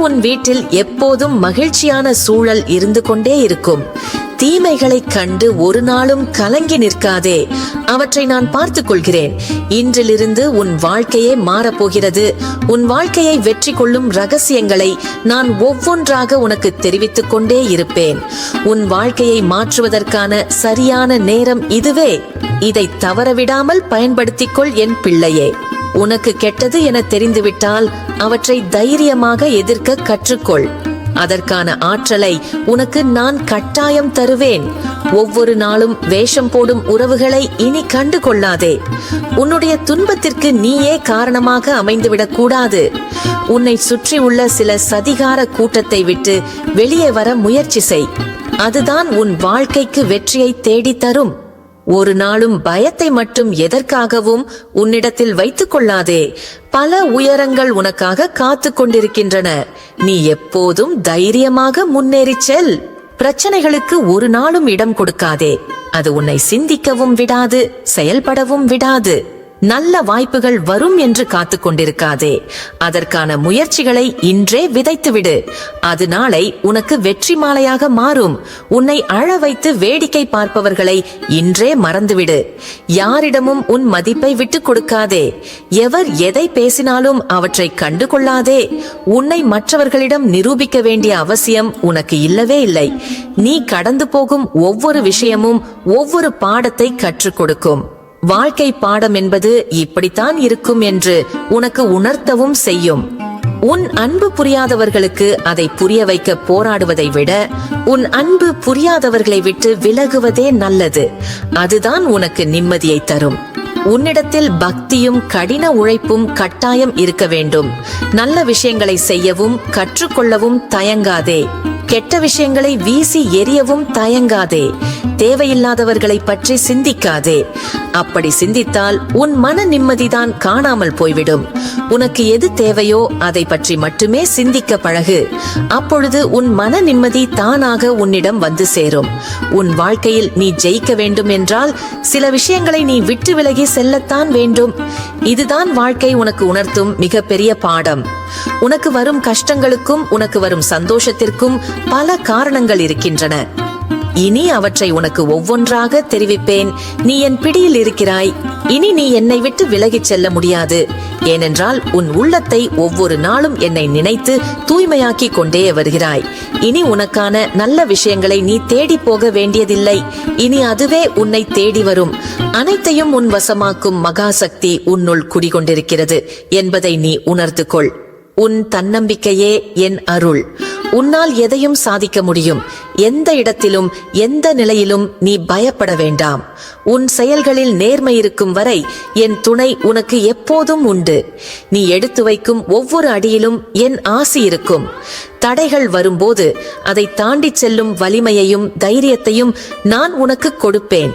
உன் வீட்டில் எப்போதும் மகிழ்ச்சியான சூழல் இருந்து கொண்டே இருக்கும். தீமைகளைக் கண்டு ஒரு நாளும் கலங்கி நிற்காதே, அவற்றை நான் பார்த்துக் கொள்கிறேன். இன்றிலிருந்து உன் வாழ்க்கையே மாறப்போகிறது. உன் வாழ்க்கையை வெற்றி கொள்ளும் ரகசியங்களை நான் ஒவ்வொன்றாக உனக்கு தெரிவித்துக் கொண்டே இருப்பேன். உன் வாழ்க்கையை மாற்றுவதற்கான சரியான நேரம் இதுவே. இதை தவறவிடாமல் பயன்படுத்திக் கொள் என் பிள்ளையே. உனக்கு கெட்டது என தெரிந்துவிட்டால் அவற்றை தைரியமாக எதிர்க்க கற்றுக்கொள். அதற்கான ஆற்றலை உனக்கு நான் கட்டாயம் தருவேன். ஒவ்வொரு நாளும் வேஷம் போடும் உறவுகளை இனி கண்டு கொள்ளாதே. உன்னுடைய துன்பத்திற்கு நீயே காரணமாக அமைந்துவிடக் கூடாது. உன்னை சுற்றி உள்ள சில சதிகார கூட்டத்தை விட்டு வெளியே வர முயற்சி செய். அதுதான் உன் வாழ்க்கைக்கு வெற்றியை தேடி தரும். ஒரு நாளும் பயத்தை மட்டும் எதற்காகவும் உன்னிடத்தில் வைத்துக் கொள்ளாதே. பல உயரங்கள் உனக்காக காத்து கொண்டிருக்கின்றன. நீ எப்போதும் தைரியமாக முன்னேறிச் செல். பிரச்சனைகளுக்கு ஒரு நாளும் இடம் கொடுக்காதே. அது உன்னை சிந்திக்கவும் விடாது, செயல்படவும் விடாது. நல்ல வாய்ப்புகள் வரும் என்று காத்து கொண்டிருக்காதே. அதற்கான முயற்சிகளை இன்றே விதைத்துவிடு. அது நாளை உனக்கு வெற்றி மாலையாக மாறும். உன்னை அழ வைத்து வேடிக்கை பார்ப்பவர்களை இன்றே மறந்துவிடு. யாரிடமும் உன் மதிப்பை விட்டு கொடுக்காதே. எவர் எதை பேசினாலும் அவற்றை கண்டு கொள்ளாதே. உன்னை மற்றவர்களிடம் நிரூபிக்க வேண்டிய அவசியம் உனக்கு இல்லவே இல்லை. நீ கடந்து போகும் ஒவ்வொரு விஷயமும் ஒவ்வொரு பாடத்தை கற்றுக் கொடுக்கும். வாழ்க்கை பாடம் என்பது இப்படித்தான் இருக்கும் என்று உனக்கு உணர்த்தவும் செய்யும். உன் அன்பு புரியாதவர்களுக்கு அதை புரிய வைக்க போராடுவதை விட உன் அன்பு புரியாதவர்களை விட்டு விலகுவதே நல்லது. அதுதான் உனக்கு நிம்மதியை தரும். உன்னிடத்தில் பக்தியும் கடின உழைப்பும் கட்டாயம் இருக்க வேண்டும். நல்ல விஷயங்களை செய்யவும் கற்றுக்கொள்ளவும் தயங்காதே. கெட்ட விஷயங்களை வீசி எரியவும் தயங்காதே. தேவையில்லாதவர்களை பற்றி சிந்திக்காதே. அப்படி சிந்தித்தால் உன் மன நிம்மதிதான் காணாமல் போய்விடும். உனக்கு எது தேவையோ அதை பற்றி மட்டுமே சிந்திக்க பழகு. அப்பொழுது உன் மன நிம்மதி தானாக உன்னிடம் வந்து சேரும். உன் வாழ்க்கையில் நீ ஜெயிக்க வேண்டும் என்றால் சில விஷயங்களை நீ விட்டு விலகி செல்லத்தான் வேண்டும். இதுதான் வாழ்க்கை உனக்கு உணர்த்தும் மிகப்பெரிய பாடம். உனக்கு வரும் கஷ்டங்களுக்கும் உனக்கு வரும் சந்தோஷத்திற்கும் பல காரணங்கள் இருக்கின்றன. இனி அவற்றை உனக்கு ஒவ்வொன்றாக தெரிவிப்பேன். நீ என் பிடியில் இருக்கிறாய். இனி நீ என்னை விட்டு விலகிச் செல்ல முடியாது. ஏனென்றால் உன் உள்ளத்தை ஒவ்வொரு நாளும் என்னை நினைத்து தூய்மையாக்கி கொண்டே வருகிறாய். இனி உனக்கான நல்ல விஷயங்களை நீ தேடி போக வேண்டியதில்லை. இனி அதுவே உன்னை தேடி வரும். அனைத்தையும் உன் வசமாக்கும் மகாசக்தி உன்னுள் குடிகொண்டிருக்கிறது என்பதை நீ உணர்ந்து கொள். உன் தன்னம்பிக்கையே என் அருள். உன்னால் எதையும் சாதிக்க முடியும். எந்த இடத்திலும் எந்த நிலையிலும் நீ பயப்பட வேண்டாம். உன் செயல்களில் நேர்மை இருக்கும் வரை என் துணை உனக்கு எப்போதும் உண்டு. நீ எடுத்து வைக்கும் ஒவ்வொரு அடியிலும் என் ஆசி இருக்கும். தடைகள் வரும்போது அதை தாண்டி செல்லும் வலிமையையும் தைரியத்தையும் நான் உனக்கு கொடுப்பேன்.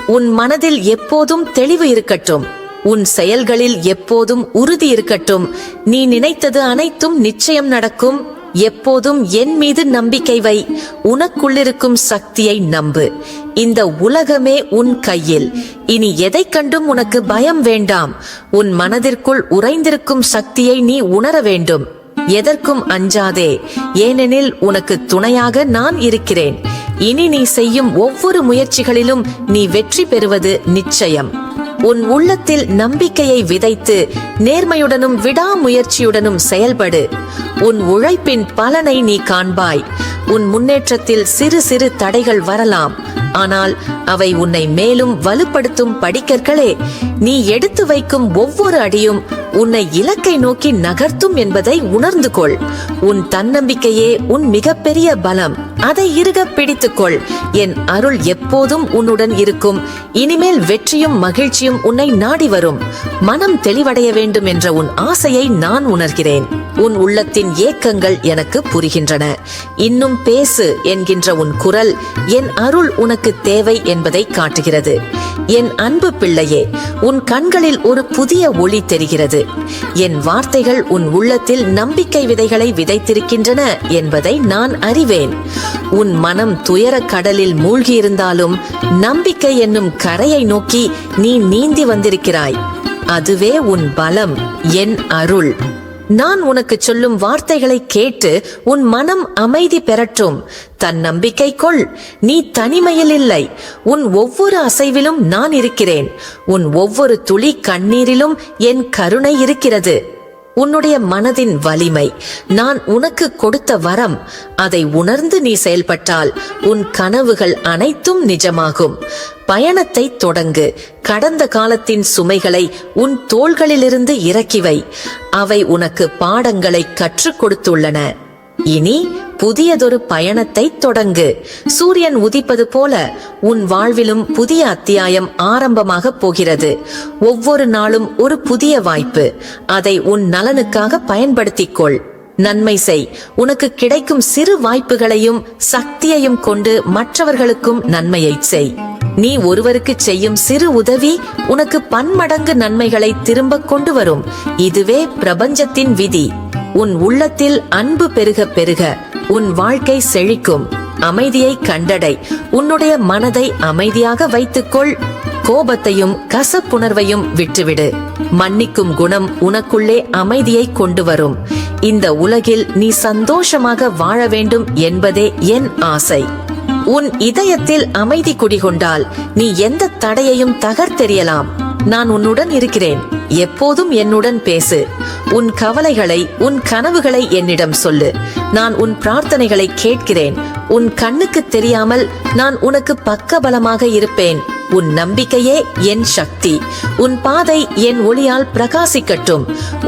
உன் மனதில் எப்போதும் தெளிவு இருக்கட்டும். உன் செயல்களில் எப்போதும் உறுதி இருக்கட்டும். நீ நினைத்தது அனைத்தும் நிச்சயம் நடக்கும். எப்போதும் என் மீது நம்பிக்கை வை. உனக்குள்ளிருக்கும் சக்தியை நம்பு. இந்த உலகமே உன் கையில். இனி எதை கண்டும் உனக்கு பயம் வேண்டாம். உன் மனதிற்குள் உறைந்திருக்கும் சக்தியை நீ உணர வேண்டும். எதற்கும் அஞ்சாதே. ஏனெனில் உனக்கு துணையாக நான் இருக்கிறேன். இனி நீ செய்யும் ஒவ்வொரு முயற்சிகளிலும் நீ வெற்றி பெறுவது நிச்சயம். உன் உள்ளத்தில் நம்பிக்கையை விதைத்து நேர்மையுடனும் விடாமுயற்சியுடனும் செயல்படு. உன் உழைப்பின் பலனை நீ காண்பாய். உன் முன்னேற்றத்தில் சிறு சிறு தடைகள் வரலாம். ஆனால் அவை உன்னை மேலும் வலுப்படுத்தும் படிக்கற்களே. நீ எடுத்து வைக்கும் ஒவ்வொரு அடியும் உன்னை இலக்கை நோக்கி நகர்த்தும் என்பதை உணர்ந்து கொள். உன் தன்னம்பிக்கையே உன் மிகப்பெரிய பலம். அதை இறுக பிடித்துக்கொள். என் அருள் எப்போதும் உன்னுடன் இருக்கும். இனிமேல் வெற்றியும் மகிழ்ச்சியும் உன்னை நாடி வரும். மனம் தெளிவடைய வேண்டும் என்ற உன் ஆசையை நான் உணர்கிறேன். உன் உள்ளத்தின் ஏக்கங்கள் எனக்கு புரிகின்றன. இன்னும் பேசு என்கின்ற உன் குரல் என் அருள் உனக்கு தேவை என்பதை காட்டுகிறது. என் அன்பு பிள்ளையே, உன் கண்களில் ஒரு புதிய ஒளி தெரிகிறது. என் வார்த்தைகள் உன் உள்ளத்தில் நம்பிக்கை விதைகளை விதைத்திருக்கின்றன என்பதை நான் அறிவேன். உன் மனம் துயர கடலில் மூழ்கியிருந்தாலும் நம்பிக்கை என்னும் கரையை நோக்கி நீ நீந்தி வந்திருக்கிறாய். அதுவே உன் பலம், என் அருள். நான் உனக்கு சொல்லும் வார்த்தைகளை கேட்டு உன் மனம் அமைதி பெறட்டும். தன்னம்பிக்கை கொள், நீ தனிமையில் இல்லை. உன் ஒவ்வொரு அசைவிலும் நான் இருக்கிறேன். உன் ஒவ்வொரு துளி கண்ணீரிலும் என் கருணை இருக்கிறது. உன்னுடைய மனதின் வலிமை நான் உனக்கு கொடுத்த வரம். அதை உணர்ந்து நீ செயல்பட்டால் உன் கனவுகள் அனைத்தும் நிஜமாகும். பயணத்தை தொடங்கு. கடந்த காலத்தின் சுமைகளை உன் தோள்களிலிருந்து இறக்கிவை. அவை உனக்கு பாடங்களை கற்றுக் கொடுத்துள்ளன. இனி புதியதொரு பயணத்தை தொடங்கு. சூரியன் உதிப்பது போல உன் வாழ்விலும் புதிய அத்தியாயம் ஆரம்பமாக போகிறது. ஒவ்வொரு நாளும் ஒரு புதிய வாய்ப்பு. அதை உன் நலனுக்காக பயன்படுத்திக் கொள். நன்மை செய். உனக்கு கிடைக்கும் சிறு வாய்ப்புகளையும் சக்தியையும் கொண்டு மற்றவர்களுக்கும் நன்மையை செய். நீ ஒருவருக்கு செய்யும் சிறு உதவி உனக்கு பன்மடங்கு நன்மைகளை திரும்ப கொண்டு வரும். இதுவே பிரபஞ்சத்தின் விதி. உன் உள்ளத்தில் அன்பு பெருக பெருக உன் வாழ்க்கை செழிக்கும். அமைதியை கண்டடை. உன்னுடைய மனதை அமைதியாக வைத்துக்கொள். கோபத்தையும் கசப்புணர்வையும் விட்டுவிடு. மன்னிக்கும் குணம் உனக்குள்ளே அமைதியை கொண்டு வரும். இந்த உலகில் நீ சந்தோஷமாக வாழ வேண்டும் என்பதே என் ஆசை. உன் இதயத்தில் அமைதி குடிகொண்டால் நீ எந்த தடையையும் தகர்த்தெறியலாம். நான் உன்னுடன் இருக்கிறேன். எப்போதும் என்னுடன் பேசு. உன் கவலைகளை, உன் கனவுகளை என்னிடம் சொல்லு. நான் உன் பிரார்த்தனைகளை கேட்கிறேன். உன் கண்ணுக்கு தெரியாமல் நான் உனக்கு பக்கபலமாக இருப்பேன். உன் நம்பிக்கையே என் சக்தி. உன் பாதை என் ஒளியால் பிரகாசிக்கட்டும்.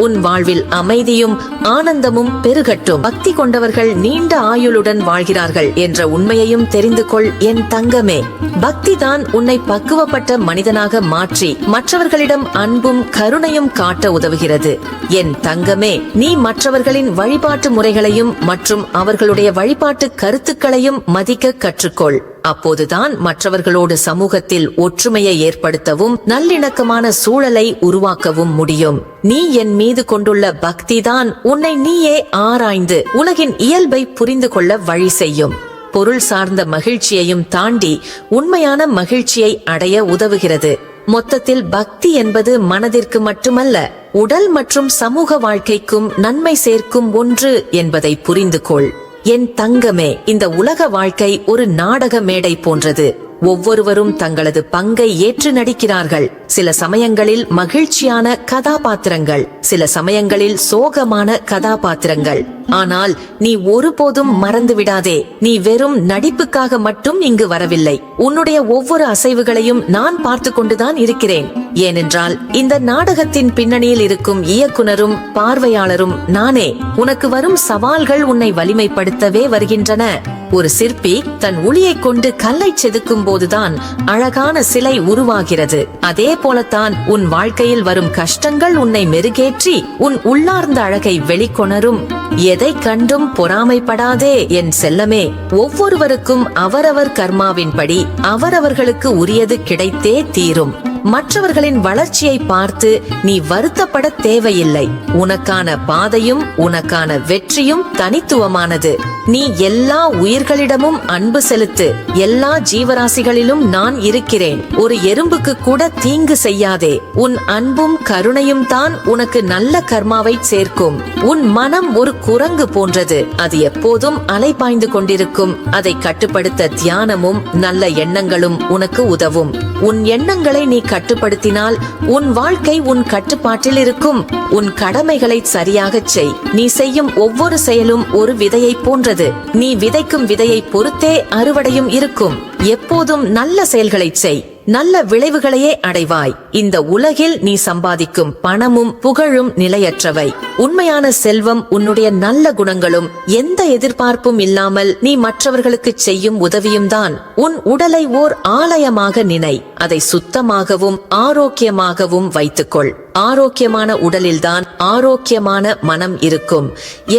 உன் வாழ்வில் அமைதியும் ஆனந்தமும் பெருகட்டும். பக்தி கொண்டவர்கள் நீண்ட ஆயுளுடன் வாழ்கிறார்கள் என்ற உண்மையையும் தெரிந்து கொள் என் தங்கமே. பக்தி தான் உன்னை பக்குவப்பட்ட மனிதனாக மாற்றி மற்றவர்களிடம் அன்பும் கருணையும் காட்ட உதவுகிறது. என் தங்கமே, நீ மற்றவர்களின் வழிபாட்டு முறைகளையும் மற்றும் அவர்களுடைய வழிபாட்டு கருத்துக்களையும் மதிக்க கற்றுக்கொள். அப்போதுதான் மற்றவர்களோடு சமூகத்தில் ஒற்றுமையை ஏற்படுத்தவும் நல்லிணக்கமான சூழலை உருவாக்கவும் முடியும். நீ என் மீது கொண்டுள்ள பக்திதான் உன்னை நீயே ஆராய்ந்து உலகின் இயல்பை புரிந்து கொள்ள வழி செய்யும். பொருள் சார்ந்த மகிழ்ச்சியையும் தாண்டி உண்மையான மகிழ்ச்சியை அடைய உதவுகிறது. மொத்தத்தில் பக்தி என்பது மனதிற்கு மட்டுமல்ல, உடல் மற்றும் சமூக வாழ்க்கைக்கும் நன்மை சேர்க்கும் ஒன்று என்பதை புரிந்து கொள். என் தங்கமே, இந்த உலக வாழ்க்கை ஒரு நாடக மேடை போன்றது. ஒவ்வொருவரும் தங்களது பங்கை ஏற்று நடிக்கிறார்கள். சில சமயங்களில் மகிழ்ச்சியான கதாபாத்திரங்கள், சில சமயங்களில் சோகமான கதாபாத்திரங்கள். ஆனால் நீ ஒருபோதும் மறந்து விடாதே, நீ வெறும் நடிப்புக்காக மட்டும் இங்கு வரவில்லை. உன்னுடைய ஒவ்வொரு அசைவுகளையும் நான் பார்த்து கொண்டுதான் இருக்கிறேன். ஏனென்றால் இந்த நாடகத்தின் பின்னணியில் இருக்கும் இயக்குனரும் பார்வையாளரும் நானே. உனக்கு வரும் சவால்கள் உன்னை வலிமைப்படுத்தவே வருகின்றன. ஒரு சிற்பி தன் உளியை கொண்டு கல்லை செதுக்கும் போதுதான் அழகான சிலை உருவாகிறது. அதே போலத்தான் உன் வாழ்க்கையில் வரும் கஷ்டங்கள் உன்னை மெருகேற்றி உன் உள்ளார்ந்த அழகை வெளிக்கொணரும். எதை கண்டும் பொறாமைப்படாதே என் செல்லமே. ஒவ்வொருவருக்கும் அவரவர் கர்மாவின்படி அவரவர்களுக்கு உரியது கிடைத்தே தீரும். மற்றவர்களின் வளர்ச்சியை பார்த்து நீ வருத்தப்பட தேவையில்லை. உனக்கான பாதையும் உனக்கான வெற்றியும் தனித்துவமானது. நீ எல்லா உயிர்களிடமும் அன்பு செலுத்து. எல்லா ஜீவராசிகளிலும் நான் இருக்கிறேன். ஒரு எறும்புக்கு கூட தீங்கு செய்யாதே. உன் அன்பும் கருணையும் தான் உனக்கு நல்ல கர்மாவை சேர்க்கும். உன் மனம் ஒரு குரங்கு போன்றது. அது எப்போதும் அலைபாய்ந்து கொண்டிருக்கும். அதை கட்டுப்படுத்த தியானமும் நல்ல எண்ணங்களும் உனக்கு உதவும். உன் எண்ணங்களை நீ கட்டுப்படுத்தினால் உன் வாழ்க்கை உன் கட்டுப்பாட்டில் இருக்கும். உன் கடமைகளை சரியாக செய். நீ செய்யும் ஒவ்வொரு செயலும் ஒரு விதையை போன்றது. நீ விதைக்கும் விதையை பொறுத்தே அறுவடையும் இருக்கும். எப்போதும் நல்ல செயல்களை செய். நல்ல விளைவுகளையே அடைவாய். இந்த உலகில் நீ சம்பாதிக்கும் பணமும் புகழும் நிலையற்றவை. உண்மையான செல்வம் உன்னுடைய நல்ல குணங்களும் எந்த எதிர்பார்ப்பும் இல்லாமல் நீ மற்றவர்களுக்கு செய்யும் உதவியும் தான். உன் உடலை ஓர் ஆலயமாக நினை. அதை சுத்தமாகவும் ஆரோக்கியமாகவும் வைத்துக்கொள். ஆரோக்கியமான உடலில்தான் ஆரோக்கியமான மனம் இருக்கும்.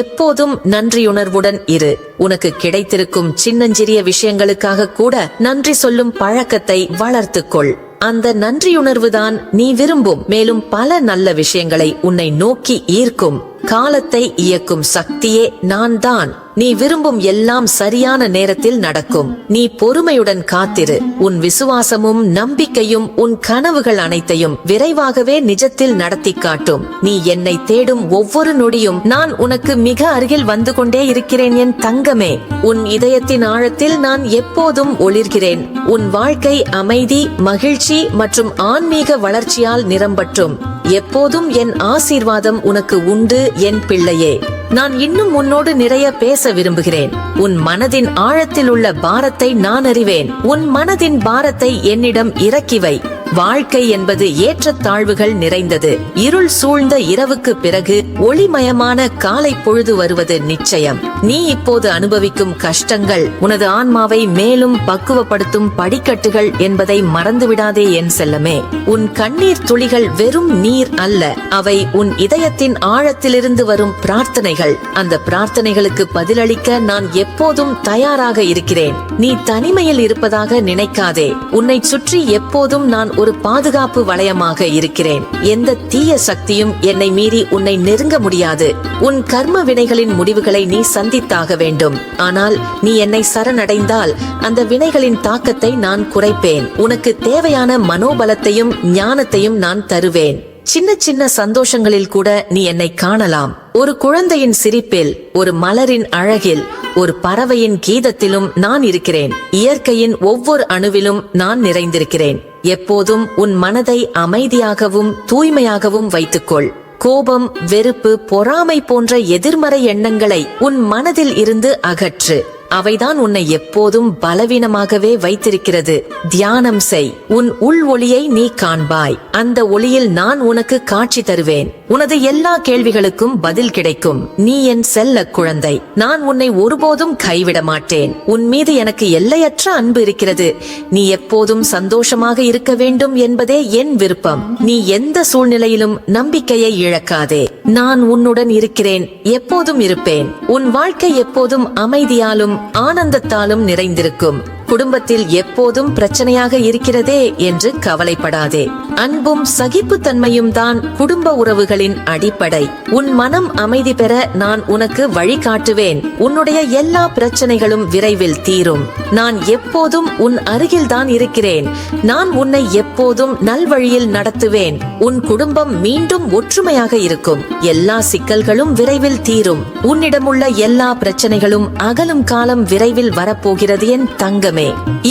எப்போதும் நன்றியுணர்வுடன் இரு. உனக்கு கிடைத்திருக்கும் சின்னஞ்சிறிய விஷயங்களுக்காக கூட நன்றி சொல்லும் பழக்கத்தை வளர்த்துக்கொள். அந்த நன்றியுணர்வுதான் நீ விரும்பும் மேலும் பல நல்ல விஷயங்களை உன்னை நோக்கி ஈர்க்கும். காலத்தை இயக்கும் சக்தியே நான் தான். நீ விரும்பும் எல்லாம் சரியான நேரத்தில் நடக்கும். நீ பொறுமையுடன் காத்திரு. உன் விசுவாசமும் நம்பிக்கையும் உன் கனவுகள் அனைத்தையும் விரைவாகவே நிஜத்தில் நடத்தி காட்டும். நீ என்னை தேடும் ஒவ்வொரு நொடியும் நான் உனக்கு மிக அருகில் வந்து கொண்டே இருக்கிறேன் என் தங்கமே. உன் இதயத்தின் ஆழத்தில் நான் எப்போதும் ஒளிர்கிறேன். உன் வாழ்க்கை அமைதி, மகிழ்ச்சி மற்றும் ஆன்மீக வளர்ச்சியால் நிரம்பட்டும். எப்போதும் என் ஆசீர்வாதம் உனக்கு உண்டு என் பிள்ளையே. நான் இன்னும் உன்னோடு நிறைய பேச விரும்புகிறேன். உன் மனதின் ஆழத்தில் உள்ள பாரத்தை நான் அறிவேன். உன் மனதின் பாரத்தை என்னிடம் இறக்கி வை. வாழ்க்கை என்பது ஏற்றத்தாழ்வுகள் நிறைந்தது. இருள் சூழ்ந்த இரவுக்கு பிறகு ஒளிமயமான காலை பொழுது வருவது நிச்சயம். நீ இப்போது அனுபவிக்கும் கஷ்டங்கள் உனது ஆன்மாவை மேலும் பக்குவப்படுத்தும் படிக்கட்டுகள் என்பதை மறந்துவிடாதே என் செல்லமே. உன் கண்ணீர் துளிகள் வெறும் நீர் அல்ல, அவை உன் இதயத்தின் ஆழத்திலிருந்து வரும் பிரார்த்தனைகள். அந்த பிரார்த்தனைகளுக்கு பதிலளிக்க நான் எப்போதும் தயாராக இருக்கிறேன். நீ தனிமையில் இருப்பதாக நினைக்காதே. உன்னை சுற்றி எப்போதும் நான் ஒரு பாதுகாப்பு வளையமாக இருக்கிறேன். எந்த தீய சக்தியும் என்னை மீறி உன்னை நெருங்க முடியாது. உன் கர்ம வினைகளின் முடிவுகளை நீ சந்தித்தாக வேண்டும். ஆனால் நீ என்னை சரணடைந்தால் அந்த வினைகளின் தாக்கத்தை நான் குறைப்பேன். உனக்கு தேவையான மனோபலத்தையும் ஞானத்தையும் நான் தருவேன். சின்ன சின்ன சந்தோஷங்களில் கூட நீ என்னை காணலாம். ஒரு குழந்தையின் சிரிப்பில், ஒரு மலரின் அழகில், ஒரு பறவையின் கீதத்திலும் நான் இருக்கிறேன். இயற்கையின் ஒவ்வொரு அணுவிலும் நான் நிறைந்திருக்கிறேன். எப்போதும் உன் மனதை அமைதியாகவும் தூய்மையாகவும் வைத்துக்கொள். கோபம், வெறுப்பு, பொறாமை போன்ற எதிர்மறை எண்ணங்களை உன் மனதில் இருந்து அகற்று. அவைதான் உன்னை எப்போதும் பலவீனமாகவே வைத்திருக்கிறது. தியானம் செய். உன் உள் ஒளியை நீ காண்பாய். அந்த ஒளியில் நான் உனக்கு காட்சி தருவேன். உனது எல்லா கேள்விகளுக்கும் பதில் கிடைக்கும். நீ என் செல்ல குழந்தை. நான் உன்னை ஒருபோதும் கைவிட மாட்டேன். உன் மீது எனக்கு எல்லையற்ற அன்பு இருக்கிறது. நீ எப்போதும் சந்தோஷமாக இருக்க வேண்டும் என்பதே என் விருப்பம். நீ எந்த சூழ்நிலையிலும் நம்பிக்கையை இழக்காதே. நான் உன்னுடன் இருக்கிறேன், எப்போதும் இருப்பேன். உன் வாழ்க்கை எப்போதும் அமைதியாலும் ஆனந்தத்தாலும் நிறைந்திருக்கும். குடும்பத்தில் எப்போதும் பிரச்சனையாக இருக்கிறதே என்று கவலைப்படாதே. அன்பும் சகிப்புத்தன்மையும் தான் குடும்ப உறவுகளின் அடிப்படை. உன் மனம் அமைதி பெற நான் உனக்கு வழிகாட்டுவேன். உன்னுடைய எல்லா பிரச்சனைகளும் விரைவில் தீரும். நான் எப்போதும் உன் அருகில் தான் இருக்கிறேன். நான் உன்னை எப்போதும் நல்வழியில் நடத்துவேன். உன் குடும்பம் மீண்டும் ஒற்றுமையாக இருக்கும். எல்லா சிக்கல்களும் விரைவில் தீரும். உன்னிடமுள்ள எல்லா பிரச்சனைகளும் அகலும் காலம் விரைவில் வரப்போகிறது என் தங்கமே.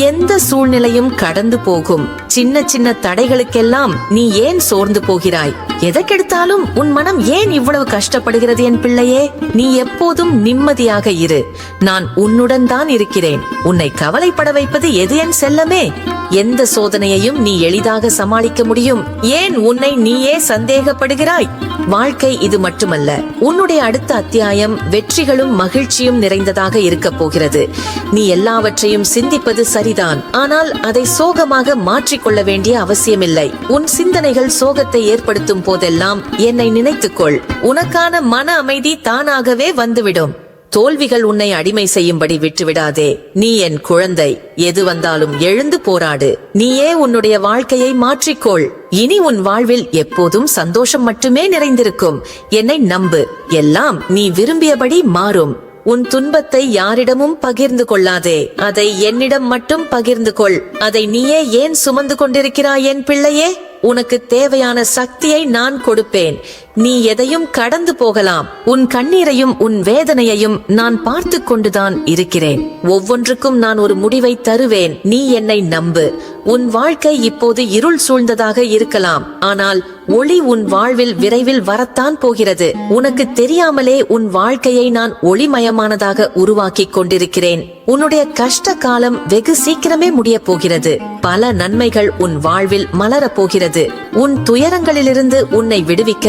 எந்த சூழ்நிலையும் கடந்து போகும். சின்ன சின்ன தடைகளுக்கெல்லாம் நீ ஏன் சோர்ந்து போகிறாய்? எதற்கெடுத்தாலும் உன் மனம் ஏன் இவ்வளவு கஷ்டப்படுகிறது என் பிள்ளையே? நீ எப்போதும் நிம்மதியாக இரு. நான் உன்னுடன் தான் இருக்கிறேன். உன்னை கவலைப்பட வைப்பது எது என் செல்லமே? எந்த சோதனையையும் நீ எளிதாக சமாளிக்க முடியும். ஏன் உன்னை நீயே சந்தேகப்படுகிறாய்? வாழ்க்கை இது மட்டுமல்ல. உன்னுடைய அடுத்த அத்தியாயம் வெற்றிகளும் மகிழ்ச்சியும் நிறைந்ததாக இருக்க போகிறது. நீ எல்லாவற்றையும் சிந்திப்பது சரிதான், ஆனால் அதை சோகமாக மாற்றிக்கொள்ள வேண்டிய அவசியமில்லை. உன் சிந்தனைகள் சோகத்தை ஏற்படுத்தும் போதெல்லாம் என்னை நினைத்துக்கொள். உனக்கான மன அமைதி தானாகவே வந்துவிடும். தோல்விகள் உன்னை அடிமை செய்யும்படி விட்டுவிடாதே. நீ என் குழந்தை. எது வந்தாலும் எழுந்து போராடு. நீயே உன்னுடைய வாழ்க்கையை மாற்றிக்கொள். இனி உன் வாழ்வில் எப்போதும் சந்தோஷம் மட்டுமே நிறைந்திருக்கும். என்னை நம்பு. எல்லாம் நீ விரும்பியபடி மாறும். உன் துன்பத்தை யாரிடமும் பகிர்ந்து கொள்ளாதே. அதை என்னிடம் மட்டும் பகிர்ந்து கொள். அதை நீயே ஏன் சுமந்து கொண்டிருக்கிறாய் என் பிள்ளையே? உனக்கு தேவையான சக்தியை நான் கொடுப்பேன். நீ எதையும் கடந்து போகலாம். உன் கண்ணீரையும் உன் வேதனையையும் நான் பார்த்து கொண்டுதான் இருக்கிறேன். ஒவ்வொன்றுக்கும் நான் ஒரு முடிவை தருவேன். நீ என்னை நம்பு. உன் வாழ்க்கை இப்போது இருள் சூழ்ந்ததாக இருக்கலாம், ஆனால் ஒளி உன் வாழ்வில் விரைவில் வரத்தான் போகிறது. உனக்கு தெரியாமலே உன் வாழ்க்கையை நான் ஒளிமயமானதாக உருவாக்கி கொண்டிருக்கிறேன். உன்னுடைய கஷ்ட காலம் வெகு சீக்கிரமே முடிய போகிறது. பல நன்மைகள் உன் வாழ்வில் மலரப் போகிறது. உன் துயரங்களிலிருந்து உன்னை விடுவிக்க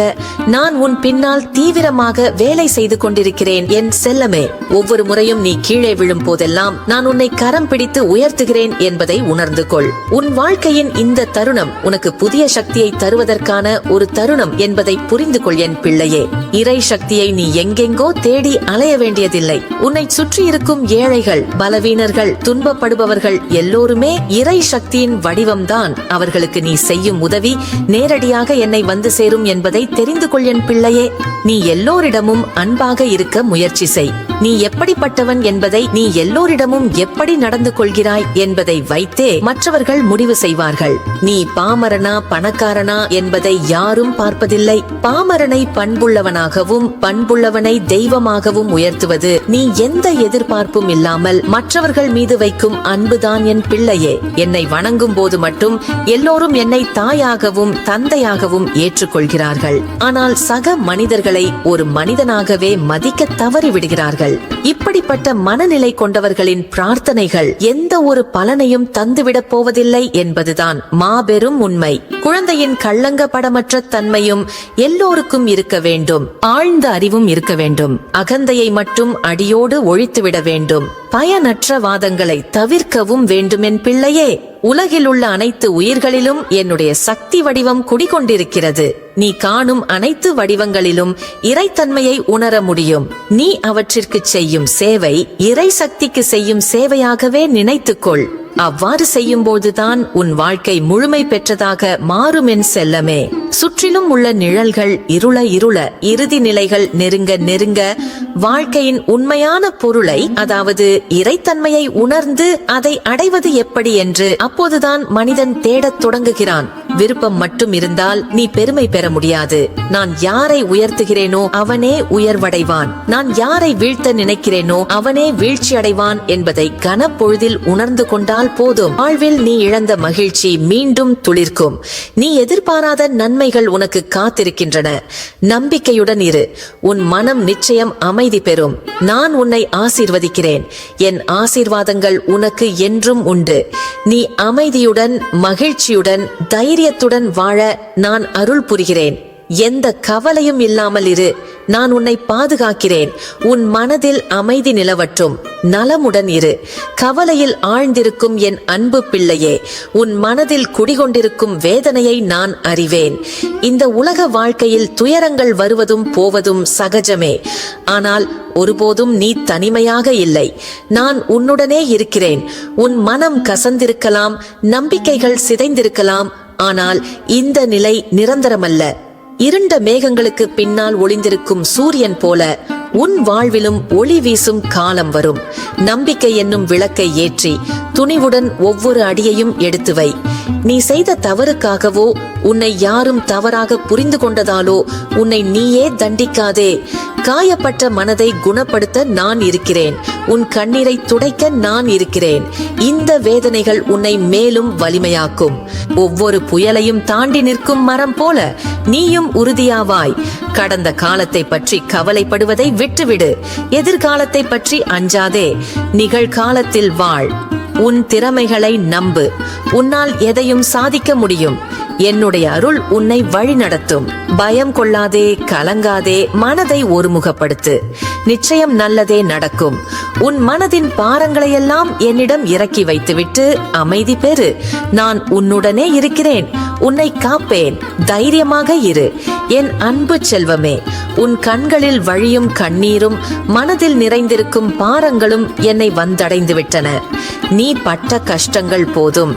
நான் உன் பின்னால் தீவிரமாக வேலை செய்து கொண்டிருக்கிறேன் என் செல்லமே. ஒவ்வொரு முறையும் நீ கீழே விழும் போதெல்லாம் நான் உன்னை கரம் பிடித்து உயர்த்துகிறேன் என்பதை உணர்ந்து கொள். உன் வாழ்க்கையின் இந்த தருணம் உனக்கு புதிய சக்தியை தருவதற்கான ஒரு தருணம் என்பதை புரிந்து கொள் என் பிள்ளையே. இறை சக்தியை நீ எங்கெங்கோ தேடி அலைய வேண்டியதில்லை. உன்னை சுற்றி இருக்கும் ஏழைகள், பலவீனர்கள், துன்பப்படுபவர்கள் எல்லோருமே இறை சக்தியின் வடிவம்தான். அவர்களுக்கு நீ செய்யும் உதவி நேரடியாக என்னை வந்து சேரும் என்பதை தெரிந்து கொள் என் பிள்ளையே. நீ எல்லோரிடமும் அன்பாக இருக்க முயற்சி செய். நீ எப்படிப்பட்டவன் என்பதை, நீ எல்லோரிடமும் எப்படி நடந்து கொள்கிறாய் என்பதை வைத்தே மற்றவர்கள் முடிவு செய்வார்கள். நீ பாமரனா பணக்காரனா என்பதை யாரும் பார்ப்பதில்லை. பாமரனை பண்புள்ளவனாகவும் பண்புள்ளவனை தெய்வமாகவும் உயர்த்துவது நீ எந்த எதிர்பார்ப்பும் இல்லாமல் மற்றவர்கள் மீது வைக்கும் அன்புதான் என் பிள்ளையே. என்னை வணங்கும் போது மட்டும் எல்லோரும் என்னை தாயாகவும் தந்தையாகவும் ஏற்றுக்கொள்கிறார்கள். ஆனால் சக மனிதர்களை ஒரு மனிதனாகவே மதிக்க தவறிவிடுகிறார்கள். இப்படிப்பட்ட மனநிலை கொண்டவர்களின் பிரார்த்தனைகள் எந்த ஒரு பலனையும் தந்துவிடப் போவதில்லை என்பதுதான் மாபெரும் உண்மை. குழந்தையின் கள்ளங்கபடமற்ற தன்மையும் எல்லோருக்கும் இருக்க வேண்டும். ஆழ்ந்த அறிவும் இருக்க வேண்டும். அகந்தையை மட்டும் அடியோடு ஒழித்துவிட வேண்டும். பயனற்ற வாதங்களை தவிர்க்கவும் வேண்டும் என் பிள்ளையே. உலகில் உள்ள அனைத்து உயிர்களிலும் என்னுடைய சக்தி வடிவம் குடிகொண்டிருக்கிறது. நீ காணும் அனைத்து வடிவங்களிலும் இறைத்தன்மையை உணர முடியும். நீ அவற்றிற்கு செய்யும் சேவை இறை சக்திக்கு செய்யும் சேவையாகவே நினைத்துக்கொள். அவ்வாறு செய்யும் போதுதான் உன் வாழ்க்கை முழுமை பெற்றதாக மாறும் என் செல்லமே. சுற்றிலும் உள்ள நிழல்கள் இருள இருள இறுதி நிலைகள் நெருங்க நெருங்க வாழ்க்கையின் உண்மையான பொருளை, அதாவது இறைத்தன்மையை உணர்ந்து அதை அடைவது எப்படி என்று அப்போதுதான் மனிதன் தேடத் தொடங்குகிறான். விருப்பம் மட்டும் இருந்தால் நீ பெருமை பெற முடியாது. நான் யாரை உயர்த்துகிறேனோ அவனே உயர்வடைவான். நான் யாரை வீழ்த்த நினைக்கிறேனோ அவனே வீழ்ச்சி அடைவான் என்பதை கனப்பொழுதில் உணர்ந்து கொண்டால் போதும். வாழ்வில் நீ இழந்த மகிழ்ச்சி மீண்டும் துளிர்க்கும். நீ எதிர்பாராத நன்மைகள் உனக்கு காத்திருக்கின்றன. நம்பிக்கையுடன் இரு. உன் மனம் நிச்சயம் அமைதி பெறும். நான் உன்னை ஆசீர்வதிக்கிறேன். என் ஆசீர்வாதங்கள் உனக்கு என்றும் உண்டு. நீ அமைதியுடன், மகிழ்ச்சியுடன், தைரியத்துடன் வாழ நான் அருள் புரிகிறேன். எந்த கவலையும் இல்லாமல் இரு. நான் உன்னை பாதுகாக்கிறேன். உன் மனதில் அமைதி நிலவட்டும். நலமுடன் இரு. கவலையில் ஆழ்ந்திருக்கும் என் அன்பு பிள்ளையே, உன் மனதில் குடிகொண்டிருக்கும் வேதனையை நான் அறிவேன். இந்த உலக வாழ்க்கையில் துயரங்கள் வருவதும் போவதும் சகஜமே. ஆனால் ஒருபோதும் நீ தனிமையாக இல்லை. நான் உன்னுடனே இருக்கிறேன். உன் மனம் கசந்திருக்கலாம், நம்பிக்கைகள் சிதைந்திருக்கலாம். ஆனால் இந்த நிலை நிரந்தரமல்ல. இருண்ட மேகங்களுக்கு பின்னால் ஒளிந்திருக்கும் சூரியன் போல உன் வாழ்விலும் ஒளி வீசும் காலம் வரும். நம்பிக்கை என்னும் விளக்கை ஏற்றி துணிவுடன் ஒவ்வொரு அடியையும் எடுத்து வை. நீ செய்த தவறுக்காகவோ உன்னை யாரும் தவறாக புரிந்து கொண்டதாலோ உன்னை நீயே தண்டிக்காதே. காயப்பட்ட மனதை குணப்படுத்த நான் இருக்கிறேன். உன் கண்ணீரை துடைக்க நான் இருக்கிறேன். இந்த வேதனைகள் உன்னை மேலும் வலிமையாக்கும். ஒவ்வொரு புயலையும் தாண்டி நிற்கும் மரம் போல நீயும் உறுதியாவாய். கடந்த காலத்தை பற்றி கவலைப்படுவதை விட்டுவிடு. எதிர்காலத்தை பற்றி அஞ்சாதே. நிகழ்காலத்தில் வாழ். உன் திறமைகளை நம்பு. உன்னால் எதையும் சாதிக்க முடியும். என்னுடைய அருள் உன்னை வழிநடத்தும். பயம் கொள்ளாதே, கலங்காதே. மனதை ஒருமுகப்படுத்து. நிச்சயம் நல்லதே நடக்கும். உன் மனதின் பாரங்களையெல்லாம் என்னிடம் இறக்கி வைத்துவிட்டு அமைதி பெறு. நான் உன்னுடனே இருக்கிறேன். உன்னை காப்பேன். தைரியமாக இரு. என் அன்பு செல்வமே, உன் கண்களில் வழியும் கண்ணீரும் மனதில் நிறைந்திருக்கும் பாரங்களும் என்னை வந்தடைந்து விட்டன. நீ பட்ட கஷ்டங்கள் போதும்.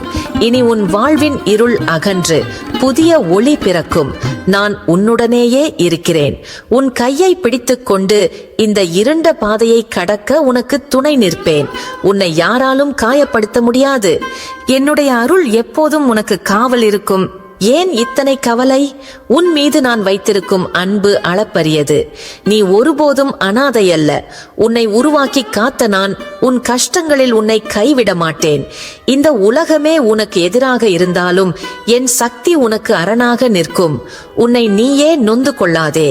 இனி உன் வாழ்வின் இருள் அகன்று புதிய ஒளி பிறக்கும். நான் உன்னுடனேயே இருக்கிறேன். உன் கையை பிடித்துக் கொண்டு இந்த இருண்ட பாதையை கடக்க உனக்கு துணை நிற்பேன். உன்னை யாராலும் காயப்படுத்த முடியாது. என்னுடைய அருள் எப்போதும் உனக்கு காவல் இருக்கும். ஏன் இத்தனை கவலை? உன் மீது நான் வைத்திருக்கும் அன்பு அளப்பரியது. நீ ஒருபோதும் அனாதை அல்ல. உன்னை உருவாக்கி காத்த நான் உன் கஷ்டங்களில் உன்னை கைவிட மாட்டேன். இந்த உலகமே உனக்கு எதிராக இருந்தாலும் என் சக்தி உனக்கு அரணாக நிற்கும். உன்னை நீயே நொந்து கொள்ளாதே.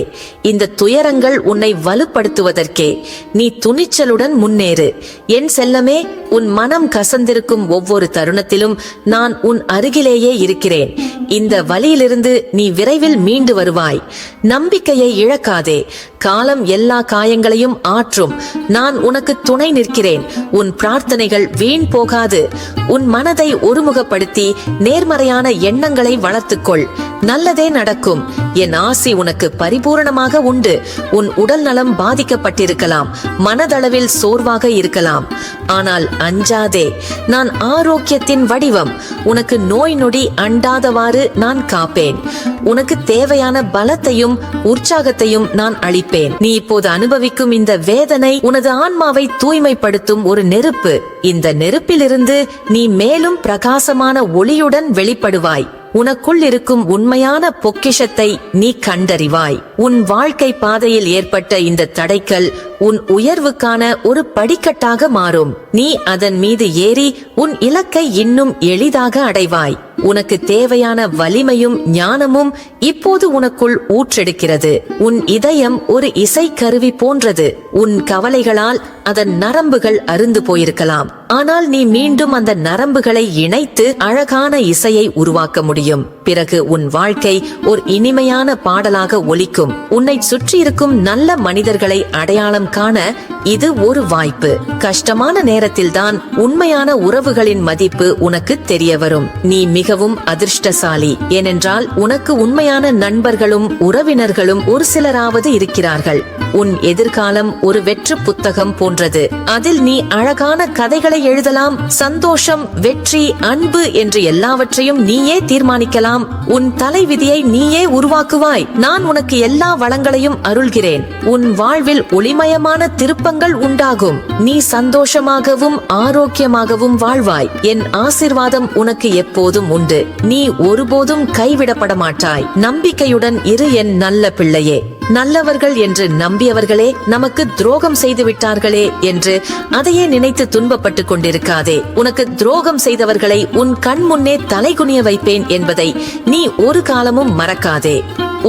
இந்த துயரங்கள் உன்னை வலுப்படுத்துவதற்கே. நீ துணிச்சலுடன் முன்னேறு. என் செல்லமே, உன் மனம் கசந்திருக்கும் ஒவ்வொரு தருணத்திலும் நான் உன் அருகிலேயே இருக்கிறேன். இந்த வலியிலிருந்து நீ விரைவில் மீண்டு வருவாய். நம்பிக்கையை இழக்காதே. காலம் எல்லா காயங்களையும் ஆற்றும். நான் உனக்கு துணை நிற்கிறேன். உன் பிரார்த்தனைகள் வீண் போகாது. உன் மனதை ஒருமுகப்படுத்தி நேர்மறையான எண்ணங்களை வளர்த்துக்கொள். நல்லதே நடக்கும். என் ஆசி உனக்கு பரிபூரணமாக உண்டு. உன் உடல் நலம் பாதிக்கப்பட்டிருக்கலாம், மனதளவில் சோர்வாக இருக்கலாம். ஆனால் அஞ்சாதே, நான் ஆரோக்கியத்தின் வடிவம். உனக்கு நோய் நொடி அண்டாதவாறு நான் காப்பேன். உனக்கு தேவையான பலத்தையும் உற்சாகத்தையும் நான் அளிப்பேன். நீ இப்போது அனுபவிக்கும் இந்த வேதனை உனது ஆன்மாவை தூய்மைப்படுத்தும் ஒரு நெருப்பு. இந்த நெருப்பிலிருந்து நீ மேலும் பிரகாசமான ஒளியுடன் வெளிப்படுவாய். உனக்குள் இருக்கும் உண்மையான பொக்கிஷத்தை நீ கண்டறிவாய். உன் வாழ்க்கை பாதையில் ஏற்பட்ட இந்த தடைக்கல் உன் உயர்வுக்கான ஒரு படிக்கட்டாக மாறும். நீ அதன் மீது ஏறி உன் இலக்கை இன்னும் எளிதாக அடைவாய். உனக்கு தேவையான வலிமையும் ஞானமும் இப்போது உனக்குள் ஊற்றெடுக்கிறது. உன் இதயம் ஒரு இசைக்கருவி போன்றது. உன் கவலைகளால் அதன் நரம்புகள் அருந்து போயிருக்கலாம். ஆனால் நீ மீண்டும் அந்த நரம்புகளை இணைத்து அழகான இசையை உருவாக்க முடியும். பிறகு உன் வாழ்க்கை ஒரு இனிமையான பாடலாக ஒலிக்கும். உன்னை சுற்றி இருக்கும் நல்ல மனிதர்களை அடையாளம் காண இது ஒரு வாய்ப்பு. கஷ்டமான நேரத்தில்தான் உண்மையான உறவுகளின் மதிப்பு உனக்கு தெரிய வரும். நீ மிகவும் அதிர்ஷ்டசாலி. ஏனென்றால் உனக்கு உண்மையான நண்பர்களும் உறவினர்களும் ஒரு சிலராவது இருக்கிறார்கள். உன் எதிர்காலம் ஒரு வெற்று புத்தகம் போன்றது. அதில் நீ அழகான கதைகளை எழுதலாம். சந்தோஷம், வெற்றி, அன்பு என்று எல்லாவற்றையும் நீயே தீர்மானிக்கலாம். உன் தலைவிதியை நீயே உருவாக்குவாய். நான் உனக்கு எல்லா வளங்களையும் அருள்கிறேன். உன் வாழ்வில் ஒளிமயமான திருப்பங்கள் உண்டாகும். நீ சந்தோஷமாகவும் ஆரோக்கியமாகவும் வாழ்வாய். என் ஆசிர்வாதம் உனக்கு எப்போதும் உண்டு. நீ ஒருபோதும் கைவிடப்பட மாட்டாய். நம்பிக்கையுடன் இரு என் நல்ல பிள்ளையே. நல்லவர்கள் என்று நம்பியவர்களே நமக்கு துரோகம் செய்து விட்டார்களே என்று அதையே நினைத்து துன்பப்பட்டு கொண்டிருக்காதே. உனக்கு துரோகம் செய்தவர்களை உன் கண் முன்னே தலைகுனிய வைப்பேன் என்பதை நீ ஒரு காலமும் மறக்காதே.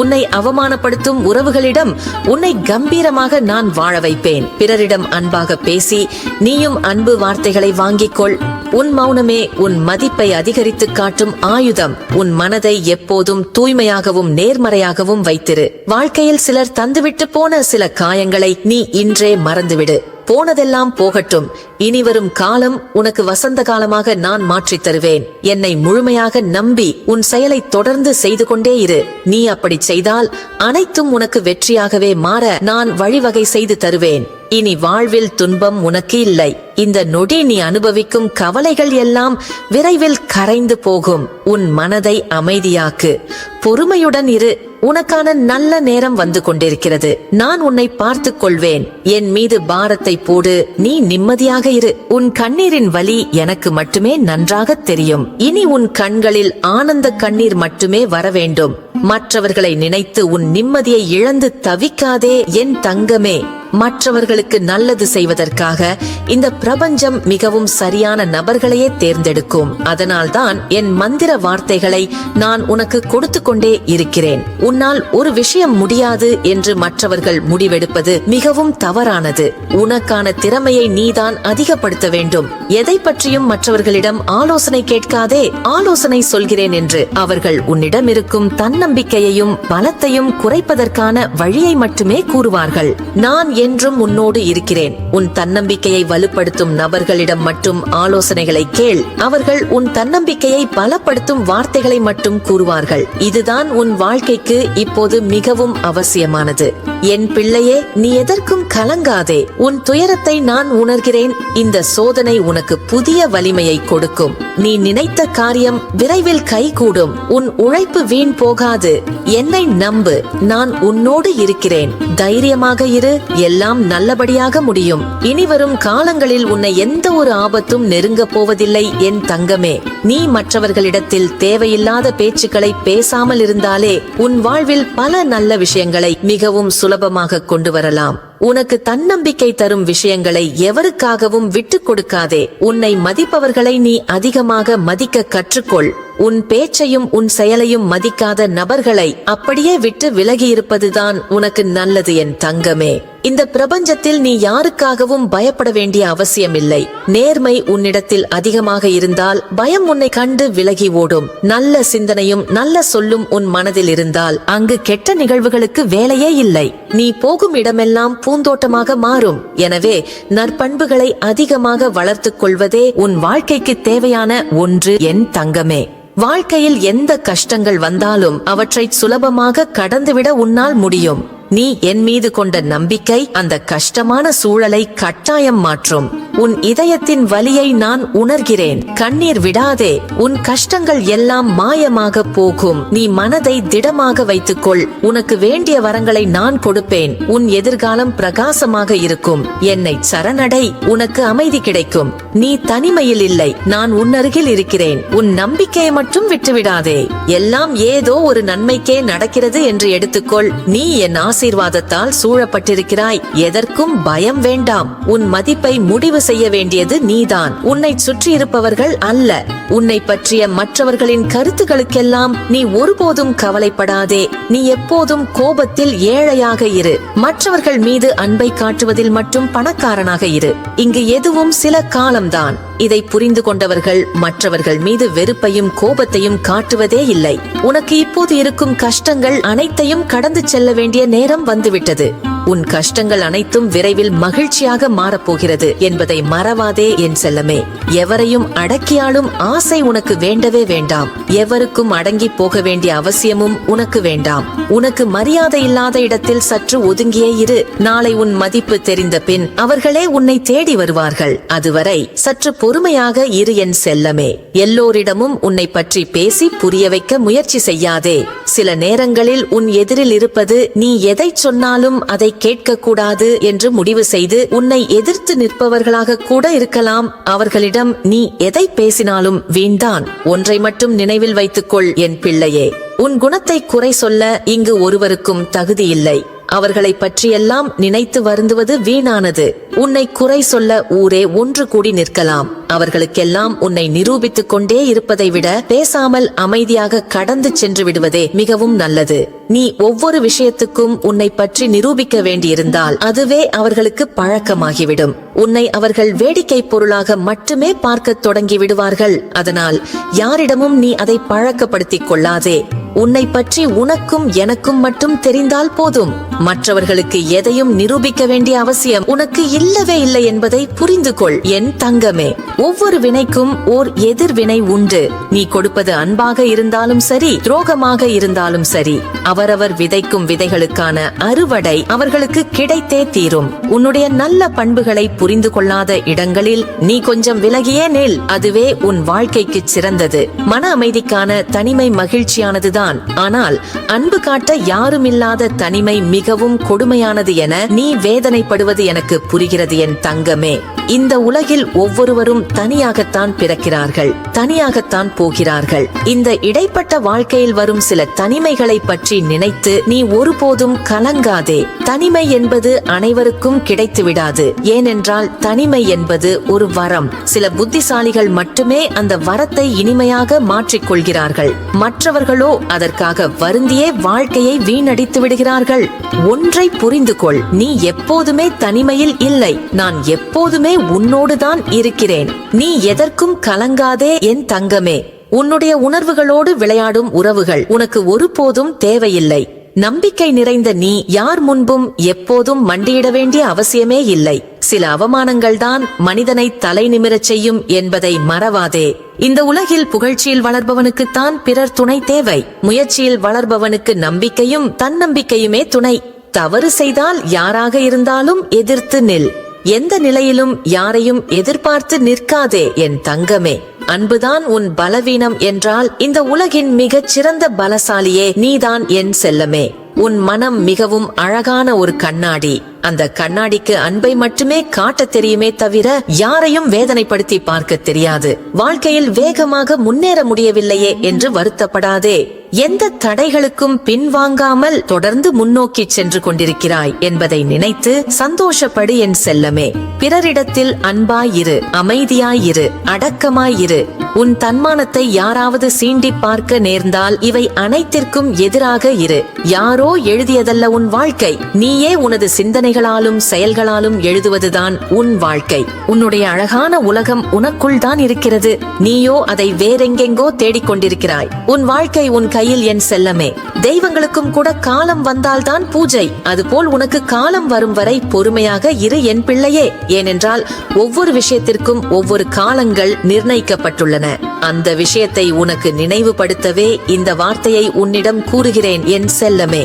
உன்னை அவமானப்படுத்தும் உறவுகளிடம் உன்னை கம்பீரமாக நான் வாழ வைப்பேன். பிறரிடம் அன்பாக பேசி நீயும் அன்பு வார்த்தைகளை வாங்கிக்கொள். உன் மௌனமே உன் மதிப்பை அதிகரித்து காட்டும் ஆயுதம். உன் மனதை எப்போதும் தூய்மையாகவும் நேர்மறையாகவும் வைத்திரு. வாழ்க்கையில் சிலர் தந்துவிட்டு போன சில காயங்களை நீ இன்றே மறந்துவிடு. போனதெல்லாம் போகட்டும். இனிவரும் காலம் உனக்கு வசந்த காலமாக நான் மாற்றித் தருவேன். என்னை முழுமையாக நம்பி உன் செயலை தொடர்ந்து செய்து கொண்டே இரு. நீ அப்படி செய்தால் அனைத்தும் உனக்கு வெற்றியாகவே மாற நான் வழிவகை செய்து தருவேன். இனி வாழ்வில் துன்பம் உனக்கு இல்லை. இந்த நொடி நீ அனுபவிக்கும் கவலைகள் எல்லாம் விரைவில் கரைந்து போகும். உன் மனதை அமைதியாக்கு. பொறுமையுடன் இரு. உனக்கான நல்ல நேரம் வந்து கொண்டிருக்கிறது. நான் உன்னை பார்த்துக் கொள்வேன். என் மீது பாரத்தை போடு. நீ நிம்மதியாக இரு. உன் கண்ணீரின் வலி எனக்கு மட்டுமே நன்றாக தெரியும். இனி உன் கண்களில் ஆனந்த கண்ணீர் மட்டுமே வர வேண்டும். மற்றவர்களை நினைத்து உன் நிம்மதியை இழந்து தவிக்காதே என் தங்கமே. மற்றவர்களுக்கு நல்லது செய்வதற்காக இந்த பிரபஞ்சம் மிகவும் சரியான நபர்களையே தேர்ந்தெடுக்கும். அதனால்தான் என் மந்திர வார்த்தைகளை நான் உனக்கு கொடுத்து கொண்டே இருக்கிறேன். உன்னால் ஒரு விஷயம் முடியாது என்று மற்றவர்கள் முடிவெடுப்பது மிகவும் தவறானது. உனக்கான திறமையை நீதான் அதிகப்படுத்த வேண்டும். எதை பற்றியும் மற்றவர்களிடம் ஆலோசனை கேட்காதே. ஆலோசனை சொல்கிறேன் என்று அவர்கள் உன்னிடம் இருக்கும் தன்னம்பிக்கையையும் பலத்தையும் குறைப்பதற்கான வழியை மட்டுமே கூறுவார்கள். நான் என்றும் உன்னோடு இருக்கிறேன். உன் தன்னம்பிக்கையை வலுப்படுத்தும் நபர்களிடம் மட்டும் ஆலோசனைகளை கேள். அவர்கள் உன் தன்னம்பிக்கையை பலப்படுத்தும் வார்த்தைகளை மட்டும் கூறுவார்கள். இதுதான் உன் வாழ்க்கைக்கு இப்போது மிகவும் அவசியமானது. என் பிள்ளையே, நீ எதற்கும் கலங்காதே. உன் துயரத்தை நான் உணர்கிறேன். இந்த சோதனை உனக்கு புதிய வலிமையை கொடுக்கும். நீ நினைத்த காரியம் விரைவில் கைகூடும். உன் உழைப்பு வீண் போகாது. என்னை நம்பு. நான் உன்னோடு இருக்கிறேன். தைரியமாக இரு. எல்லாம் நல்லபடியாக முடியும். இனிவரும் காலங்களில் உன்னை எந்த ஒரு ஆபத்தும் நெருங்க போவதில்லை என் தங்கமே. நீ மற்றவர்களிடத்தில் தேவையில்லாத பேச்சுக்களை பேசாமல் இருந்தாலே உன் வாழ்வில் பல நல்ல விஷயங்களை மிகவும் சுலபமாக கொண்டு வரலாம். உனக்கு தன்னம்பிக்கை தரும் விஷயங்களை எவருக்காகவும் விட்டுக் கொடுக்காதே. உன்னை மதிப்பவர்களை நீ அதிகமாக மதிக்க கற்றுக்கொள். உன் பேச்சையும் உன் செயலையும் மதிக்காத நபர்களை அப்படியே விட்டு விலகியிருப்பதுதான் உனக்கு நல்லது என் தங்கமே. இந்த பிரபஞ்சத்தில் நீ யாருக்காகவும் பயப்பட வேண்டிய அவசியமில்லை. நேர்மை உன்னிடத்தில் அதிகமாக இருந்தால் பயம் உன்னை கண்டு விலகி ஓடும். நல்ல சிந்தனையும் நல்ல சொல்லும் உன் மனதில் இருந்தால் அங்கு கெட்ட நிகழ்வுகளுக்கு வேலையே இல்லை. நீ போகும் இடமெல்லாம் பூந்தோட்டமாக மாறும். எனவே நற்பண்புகளை அதிகமாக வளர்த்துக் கொள்வதே உன் வாழ்க்கைக்கு தேவையான ஒன்று என் தங்கமே. வாழ்க்கையில் எந்த கஷ்டங்கள் வந்தாலும் அவற்றை சுலபமாக கடந்துவிட உன்னால் முடியும். நீ என் மீது கொண்ட நம்பிக்கை அந்த கஷ்டமான சூழலை கட்டாயம் மாற்றும். உன் இதயத்தின் வலியை நான் உணர்கிறேன். கண்ணீர் விடாதே. உன் கஷ்டங்கள் எல்லாம் மாயமாக போகும். நீ மனதை திடமாக வைத்துக்கொள். உனக்கு வேண்டிய வரங்களை நான் கொடுப்பேன். உன் எதிர்காலம் பிரகாசமாக இருக்கும். என்னை சரணடை, உனக்கு அமைதி கிடைக்கும். நீ தனிமையில் இல்லை, நான் உன்னருகில் இருக்கிறேன். உன் நம்பிக்கையை மட்டும் விட்டுவிடாதே. எல்லாம் ஏதோ ஒரு நன்மைக்கே நடக்கிறது என்று எடுத்துக்கொள். நீ என் ஆசீர்வாதத்தால் சூழப்பட்டிருக்கிறாய். எதற்கும் பயம் வேண்டாம். உன் மதிப்பை முடிவு செய்ய வேண்டியது நீதான், உன்னை சுற்றி இருப்பவர்கள் அல்ல. உன்னை பற்றிய மற்றவர்களின் கருத்துக்களுக்கெல்லாம் நீ ஒருபோதும் கவலைப்படாதே. நீ எப்போதும் கோபத்தில் ஏழையாக இரு. மற்றவர்கள் மீது அன்பை காட்டுவதில் மட்டும் பணக்காரனாக இரு. இங்கு எதுவும் சில காலம்தான். இதை புரிந்து கொண்டவர்கள் மற்றவர்கள் மீது வெறுப்பையும் கோபத்தையும் காட்டுவதே இல்லை. உனக்கு இப்போது இருக்கும் கஷ்டங்கள் அனைத்தையும் கடந்து செல்ல வேண்டிய நேரம் வந்துவிட்டது. உன் கஷ்டங்கள் அனைத்தும் விரைவில் மகிழ்ச்சியாக மாறப்போகிறது என்பதை மறவாதே என் செல்லமே. எவரையும் அடக்கியாலும் ஆசை உனக்கு வேண்டவே வேண்டாம். எவருக்கும் அடங்கி போக வேண்டிய அவசியமும் உனக்கு வேண்டாம். உனக்கு மரியாதை இல்லாத இடத்தில் சற்று ஒதுங்கியே இரு. நாளை உன் மதிப்பு தெரிந்த பின் அவர்களே உன்னை தேடி வருவார்கள். அதுவரை சற்று பொறுமையாக இரு என் செல்லமே. எல்லோரிடமும் உன்னை பற்றி பேசி புரிய வைக்க முயற்சி செய்யாதே. சில நேரங்களில் உன் எதிரில் இருப்பது நீ எதை சொன்னாலும் அதை கேட்கக்கூடாது என்று முடிவு செய்து உன்னை எதிர்த்து நிற்பவர்களாக கூட இருக்கலாம். அவர்களிடம் நீ எதை பேசினாலும் வீண்தான். ஒன்றை மட்டும் நினைவில் வைத்துக்கொள் என் பிள்ளையே. உன் குணத்தை குறை சொல்ல இங்கு ஒருவருக்கும் தகுதியில்லை. அவர்களை பற்றியெல்லாம் நினைத்து வருந்துவது வீணானது. உன்னை குறை சொல்ல ஊரே ஒன்று கூடி நிற்கலாம். அவர்களுக்கெல்லாம் உன்னை நிரூபித்துக் கொண்டே இருப்பதை விட பேசாமல் அமைதியாக கடந்து சென்று விடுவதே மிகவும் நல்லது. நீ ஒவ்வொரு விஷயத்துக்கும் உன்னை பற்றி நிரூபிக்க வேண்டியிருந்தால் அதுவே அவர்களுக்கு பழக்கமாகிவிடும். உன்னை அவர்கள் வேடிக்கை பொருளாக மட்டுமே பார்க்க தொடங்கி விடுவார்கள். அதனால் யாரிடமும் நீ அதை பழக்கப்படுத்திக் கொள்ளாதே. உன்னை பற்றி உனக்கும் எனக்கும் மட்டும் தெரிந்தால் போதும். மற்றவர்களுக்கு எதையும் நிரூபிக்க வேண்டிய அவசியம் உனக்கு இல்லவே இல்லை என்பதை புரிந்து கொள் என் தங்கமே. ஒவ்வொரு வினைக்கும் ஓர் எதிர்வினை உண்டு. நீ கொடுப்பது அன்பாக இருந்தாலும் சரி, துரோகமாக இருந்தாலும் சரி, அவரவர் விதைக்கும் விதைகளுக்கான அறுவடை அவர்களுக்கு கிடைத்தே தீரும். உன்னுடைய நல்ல பண்புகளை புரிந்து கொள்ளாத இடங்களில் நீ கொஞ்சம் விலகியே நில். அதுவே உன் வாழ்க்கைக்கு சிறந்தது. மன அமைதிக்கான தனிமை மகிழ்ச்சியானதுதான். ஆனால் அன்பு காட்ட யாரும் இல்லாத தனிமை மிகவும் கொடுமையானது என நீ வேதனைப்படுவது எனக்கு புரிகிறது என் தங்கமே. இந்த உலகில் ஒவ்வொருவரும் தனியாகத்தான் பிறக்கிறார்கள், தனியாகத்தான் போகிறார்கள். இந்த இடைப்பட்ட வாழ்க்கையில் வரும் சில தனிமைகளை பற்றி நினைத்து நீ ஒருபோதும் கலங்காதே. தனிமை என்பது அனைவருக்கும் கிடைத்து விடாது. ஏனென்றால் தனிமை என்பது ஒரு வரம். சில புத்திசாலிகள் மட்டுமே அந்த வரத்தை இனிமையாக மாற்றிக்கொள்கிறார்கள். மற்றவர்களோ அதற்காக வருந்தியே வாழ்க்கையை வீணடித்து விடுகிறார்கள். ஒன்றை புரிந்து கொள், நீ எப்போதுமே தனிமையில் இல்லை. நான் எப்போதுமே உன்னோடுதான் இருக்கிறேன். நீ எதற்கும் கலங்காதே என் தங்கமே. உன்னுடைய உணர்வுகளோடு விளையாடும் உறவுகள் உனக்கு ஒருபோதும் தேவையில்லை. நம்பிக்கை நிறைந்த நீ யார் முன்பும் எப்போதும் மண்டியிட வேண்டிய அவசியமே இல்லை. சில அவமானங்கள் தான் மனிதனை தலை நிமிரச் செய்யும் என்பதை மறவாதே. இந்த உலகில் புகழ்ச்சியில் வளர்பவனுக்குத்தான் பிறர் துணை தேவை. முயற்சியில் வளர்பவனுக்கு நம்பிக்கையும் தன்னம்பிக்கையுமே துணை. தவறு செய்தால் யாராக இருந்தாலும் எதிர்த்து நில். எந்த நிலையிலும் யாரையும் எதிர்பார்த்து நிற்காதே என் தங்கமே. அன்புதான் உன் பலவீனம் என்றால் இந்த உலகின் மிகச் சிறந்த பலசாலியே நீதான் என் செல்லமே. உன் மனம் மிகவும் அழகான ஒரு கண்ணாடி. அந்த கண்ணாடிக்கு அன்பை மட்டுமே காட்ட தெரியுமே தவிர யாரையும் வேதனைப்படுத்தி பார்க்க தெரியாது. வாழ்க்கையில் வேகமாக முன்னேற முடியவில்லையே என்று வருத்தப்படாதே. எந்த தடைகளுக்கும் பின்வாங்காமல் தொடர்ந்து முன்னோக்கி சென்று கொண்டிருக்கிறாய் என்பதை நினைத்து சந்தோஷப்படு என் செல்லமே. பிறரிடத்தில் அன்பாயிரு, அமைதியாயிரு, அடக்கமாயிரு. உன் தன்மானத்தை யாராவது சீண்டி பார்க்க நேர்ந்தால் இவை அனைத்திற்கும் எதிராக இரு. யாரோ எழுதியதல்ல உன் வாழ்க்கை, நீயே உனது சிந்தனைகளாலும் செயல்களாலும் எழுதுவதுதான் உன் வாழ்க்கை. உன்னுடைய அழகான உலகம் உனக்குள் தான் இருக்கிறது. நீயோ அதை வேறெங்கெங்கோ தேடிக்கொண்டிருக்கிறாய். உன் வாழ்க்கை உன் கையில் என் செல்லமே. தெய்வங்களுக்கும் கூட காலம் வந்தால்தான் பூஜை. அதுபோல் உனக்கு காலம் வரும் வரை பொறுமையாக இரு என் பிள்ளையே. ஏனென்றால் ஒவ்வொரு விஷயத்திற்கும் ஒவ்வொரு காலங்கள் நிர்ணயிக்கப்பட்டுள்ளன. அந்த விஷயத்தை உனக்கு நினைவுபடுத்தவே இந்த வார்த்தையை உன்னிடம் கூறுகிறேன் என் செல்லமே.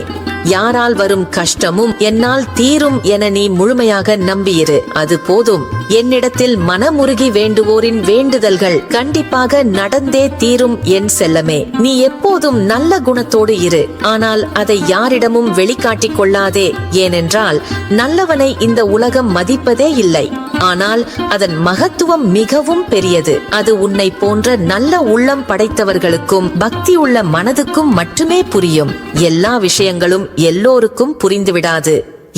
யாரால் வரும் கஷ்டமும் என்னால் தீரும் என நீ முழுமையாக நம்பியிரு. அது போதும். என்னிடத்தில் மனமுருகி வேண்டுவோரின் வேண்டுதல்கள் கண்டிப்பாக நடந்தே தீரும் என் செல்லமே. நீ எப்போதும் நல்ல குணத்தோடு இரு. ஆனால் அதை யாரிடமும் வெளிக்காட்டிக் கொள்ளாதே. ஏனென்றால் நல்லவனை இந்த உலகம் மதிப்பதே இல்லை. ஆனால் அதன் மகத்துவம் மிகவும் பெரியது. அது உன்னை போன்ற நல்ல உள்ளம் படைத்தவர்களுக்கும் பக்தி உள்ள மனதுக்கும் மட்டுமே புரியும். எல்லா விஷயங்களும் எல்லோருக்கும் புரிந்துவிடாது.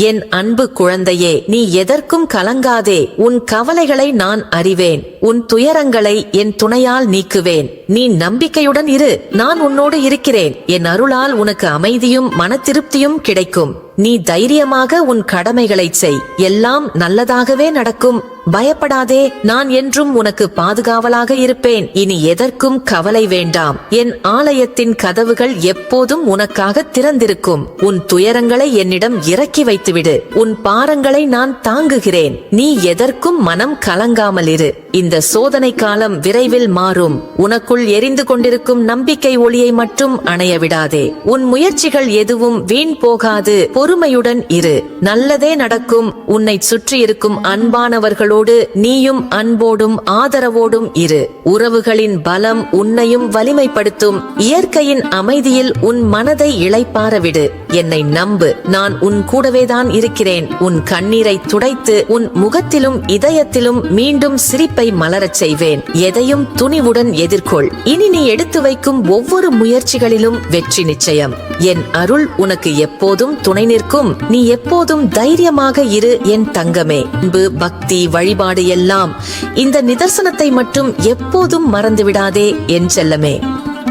என் அன்பு குழந்தையே, நீ எதற்கும் கலங்காதே. உன் கவலைகளை நான் அறிவேன். உன் துயரங்களை என் துணையால் நீக்குவேன். நீ நம்பிக்கையுடன் இரு. நான் உன்னோடு இருக்கிறேன். என் அருளால் உனக்கு அமைதியும் மன திருப்தியும் கிடைக்கும். நீ தைரியமாக உன் கடமைகளை செய். எல்லாம் நல்லதாகவே நடக்கும். பயப்படாதே. நான் என்றும் உனக்கு பாதுகாவலாக இருப்பேன். இனி எதற்கும் கவலை வேண்டாம். என் ஆலயத்தின் கதவுகள் எப்போதும் உனக்காக திறந்திருக்கும். உன் துயரங்களை என்னிடம் இறக்கி வைத்துவிடு. உன் பாரங்களை நான் தாங்குகிறேன். நீ எதற்கும் மனம் கலங்காமல் இரு. இந்த சோதனை காலம் விரைவில் மாறும். உனக்குள் எரிந்து கொண்டிருக்கும் நம்பிக்கை ஒளியை மட்டும் அணைய விடாதே. உன் முயற்சிகள் எதுவும் வீண் போகாது. பொறுமையுடன் இரு. நல்லதே நடக்கும். உன்னை சுற்றி இருக்கும் அன்பானவர்களோடு நீயும் அன்போடும் ஆதரவோடும் இரு. உறவுகளின் பலம் உன்னையும் வலிமைப்படுத்தும். இயற்கையின் அமைதியில் உன் மனதை இளைப்பாற விடு. என்னை நம்பு. நான் உன் கூடவேதான் இருக்கிறேன். உன் கண்ணீரை துடைத்து உன் முகத்திலும் இதயத்திலும் மீண்டும் சிரிப்பை மலரச் செய்வேன். எதையும் துணிவுடன் எதிர்கொள். இனி நீ எடுத்து வைக்கும் ஒவ்வொரு முயற்சிகளிலும் வெற்றி நிச்சயம். என் அருள் உனக்கு எப்போதும் துணை நிற்கும். நீ எப்போதும் தைரியமாக இரு என் தங்கமே. அன்பு, பக்தி, வழிபாடு எல்லாம். இந்த நிதர்சனத்தை மட்டும் எப்போதும் மறந்துவிடாதே என் செல்லமே.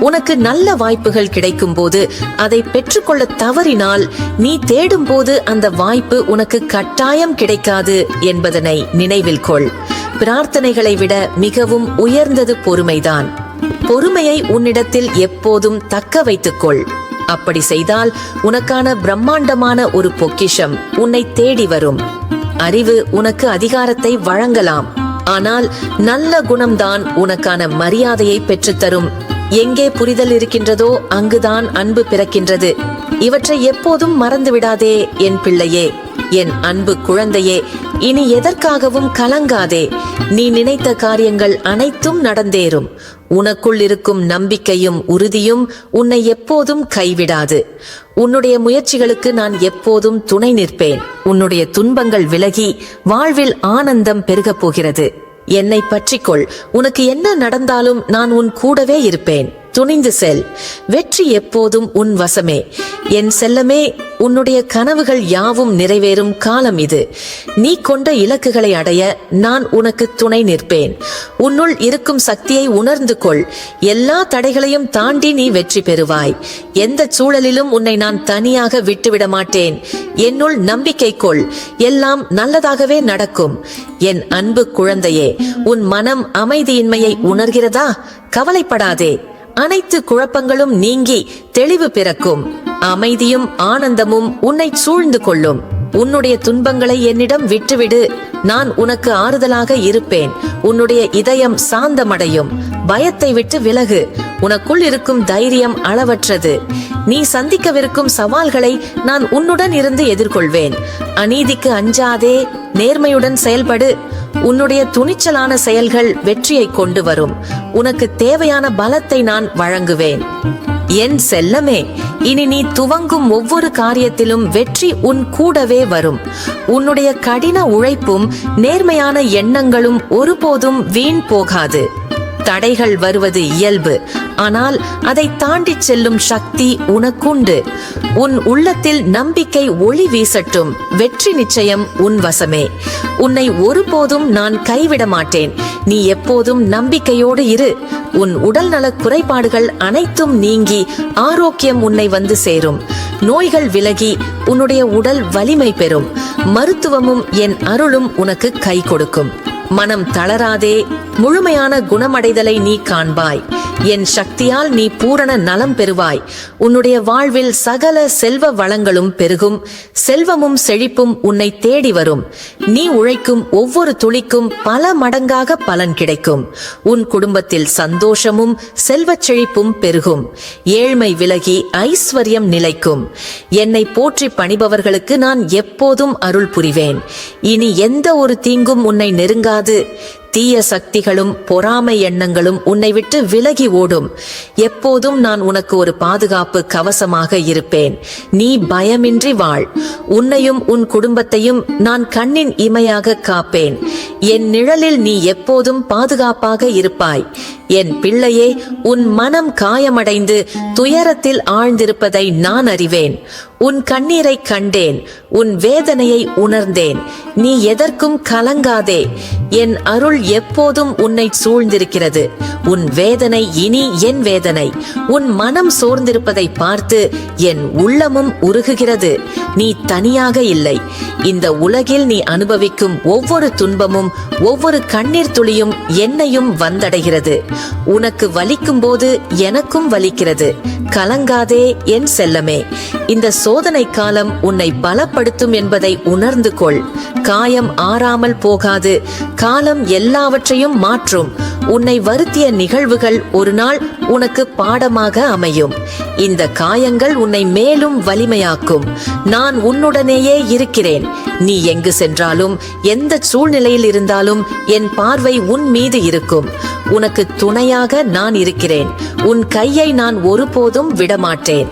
உனக்கு நல்ல வாய்ப்புகள் கிடைக்கும் போது அதை பெற்றுக்கொள்ள தவறினால் நீ தேடும் போது அந்த வாய்ப்பு உனக்கு கட்டாயம் கிடைக்காது என்பதனை நினைவில் கொள். பிரார்த்தனைகளை விட மிகவும் உயர்ந்தது பொறுமைதான். பொறுமையை உன்னிடத்தில் எப்போதும் தக்க வைத்துக்கொள். அப்படி செய்தால் உனக்கான பிரம்மாண்டமான ஒரு பொக்கிஷம் உன்னை தேடி வரும். அறிவு உனக்கு அதிகாரத்தை வழங்கலாம். ஆனால் நல்ல குணம்தான் உனக்கான மரியாதையை பெற்றுத்தரும். எங்கே புரிதல் இருக்கின்றதோ அங்குதான் அன்பு பிறக்கின்றது. இவற்றை எப்போதும் மறந்துவிடாதே என் பிள்ளையே. என் அன்பு குழந்தையே, இனி எதற்காகவும் கலங்காதே. நீ நினைத்த காரியங்கள் அனைத்தும் நடந்தேறும். உனக்குள் இருக்கும் நம்பிக்கையும் உறுதியும் உன்னை எப்போதும் கைவிடாது. உன்னுடைய முயற்சிகளுக்கு நான் எப்போதும் துணை நிற்பேன். உன்னுடைய துன்பங்கள் விலகி வாழ்வில் ஆனந்தம் பெருகப் போகிறது. என்னை பற்றிக்கொள். உனக்கு என்ன நடந்தாலும் நான் உன் கூடவே இருப்பேன். துணிந்து செல். வெற்றி எப்போதும் உன் வசமே. என் செல்லமே, உன்னுடைய கனவுகள் யாவும் நிறைவேறும் காலம் இது. நீ கொண்ட இலக்குகளை அடைய நான் உனக்கு துணை நிற்பேன். உன்னுள் இருக்கும் சக்தியை உணர்ந்து கொள். எல்லா தடைகளையும் தாண்டி நீ வெற்றி பெறுவாய். எந்த சூழலிலும் உன்னை நான் தனியாக விட்டுவிட மாட்டேன். என்னுள் நம்பிக்கை கொள். எல்லாம் நல்லதாகவே நடக்கும். என் அன்பு குழந்தையே, உன் மனம் அமைதியின்மையை உணர்கிறதா? கவலைப்படாதே. அனைத்து குழப்பங்களும் நீங்கி தெளிவு பிறக்கும். அமைதியும் ஆனந்தமும் உன்னை சூழ்ந்து கொள்ளும். உன்னுடைய துன்பங்களை என்னிடம் விட்டுவிடு. நான் உனக்கு ஆறுதலாக இருப்பேன். உன்னுடைய இதயம் சாந்தமடையும். பயத்தை விட்டு விலகு. உனக்குள் இருக்கும் தைரியம் அளவற்றது. நீ சந்திக்கவிருக்கும் சவால்களை நான் உன்னுடன் இருந்து எதிர்கொள்வேன். அநீதிக்கு அஞ்சாதே. நேர்மையுடன் செயல்படு. உன்னுடைய துணிச்சலான செயல்கள் வெற்றியை கொண்டு வரும். உனக்கு தேவையான பலத்தை நான் வழங்குவேன். என் செல்லமே, இனி நீ துவங்கும் ஒவ்வொரு காரியத்திலும் வெற்றி உன் கூடவே வரும். உன்னுடைய கடின உழைப்பும் நேர்மையான எண்ணங்களும் ஒருபோதும் வீண் போகாது. தடைகள் வருவது இயல்பு. ஆனால் அதை தாண்டி செல்லும் சக்தி உனக்குண்டு. உன் உள்ளத்தில் நம்பிக்கை ஒளி வீசட்டும். வெற்றி நிச்சயம் உன் வசமே. உன்னை ஒருபோதும் நான் கைவிட மாட்டேன். நீ எப்போதும் நம்பிக்கையோடு இரு. உன் உடல் நலக் குறைபாடுகள் அனைத்தும் நீங்கி ஆரோக்கியம் உன்னை வந்து சேரும். நோய்கள் விலகி உன்னுடைய உடல் வலிமை பெறும். மருத்துவமும் என் அருளும் உனக்கு கை கொடுக்கும். மனம் தளராதே, முழுமையான குணமடைதலை நீ காண்பாய். என் சக்தியால் நீ பூரண நலம் பெறுவாய். உன்னுடைய வாழ்வில் சகல செல்வ வளங்களும் பெருகும். செல்வமும் செழிப்பும் உன்னை தேடி வரும். நீ உழைக்கும் ஒவ்வொரு துளிக்கும் பல மடங்காக பலன் கிடைக்கும். உன் குடும்பத்தில் சந்தோஷமும் செல்வச் செழிப்பும் பெருகும். ஏழ்மை விலகி ஐஸ்வர்யம் நிலைக்கும். என்னை போற்றி பணிபவர்களுக்கு நான் எப்போதும் அருள் புரிவேன். இனி எந்த ஒரு தீங்கும் உன்னை நெருங்காது. தீய சக்திகளும் பொறாமை எண்ணங்களும் உன்னை விட்டு விலகி ஓடும். எப்போதும் நான் உனக்கு ஒரு பாதுகாப்பு கவசமாக இருப்பேன். நீ பயமின்றி வாழ். உன்னையும் உன் குடும்பத்தையும் நான் கண்ணின் இமையாக காப்பேன். என் நிழலில் நீ எப்போதும் பாதுகாப்பாக இருப்பாய். என் பிள்ளையே, உன் மனம் காயமடைந்து துயரத்தில் ஆழ்ந்திருப்பதை நான் அறிவேன். உன் கண்ணீரை கண்டேன், உன் வேதனையை உணர்ந்தேன். நீ எதற்கும் கலங்காதே. என் அருள் எப்போதும் உன்னை சூழ்ந்திருக்கிறது. உன் வேதனை இனி என் வேதனை. உன் மனம் சோர்ந்திருப்பதை பார்த்து என் உள்ளமும் உருகுகிறது. நீ தனியாக இல்லை. இந்த உலகில் நீ அனுபவிக்கும் ஒவ்வொரு துன்பமும் ஒவ்வொரு கண்ணீர் துளியும் என்னையும் வந்தடைகிறது. உனக்கு வலிக்கும் போது எனக்கும் வலிக்கிறது. கலங்காதே என் செல்லமே. இந்த சோதனை காலம் உன்னை பலப்படுத்தும் என்பதை உணர்ந்து கொள். காயம் ஆறாமல் போகாது. காலம் எல்லாவற்றையும் மாற்றும். உன்னை வருத்திய நிகழ்வுகள் ஒரு நாள் உனக்கு பாடமாக அமையும். இந்த காயங்கள் உன்னை மேலும் வலிமையாக்கும். நான் உன்னுடனேயே இருக்கிறேன். நீ எங்கு சென்றாலும் எந்த சூழ்நிலையில் இருந்தாலும் என் பார்வை உன் மீது இருக்கும். உனக்கு துணையாக நான் இருக்கிறேன். உன் கையை நான் ஒருபோதும் விடமாட்டேன்.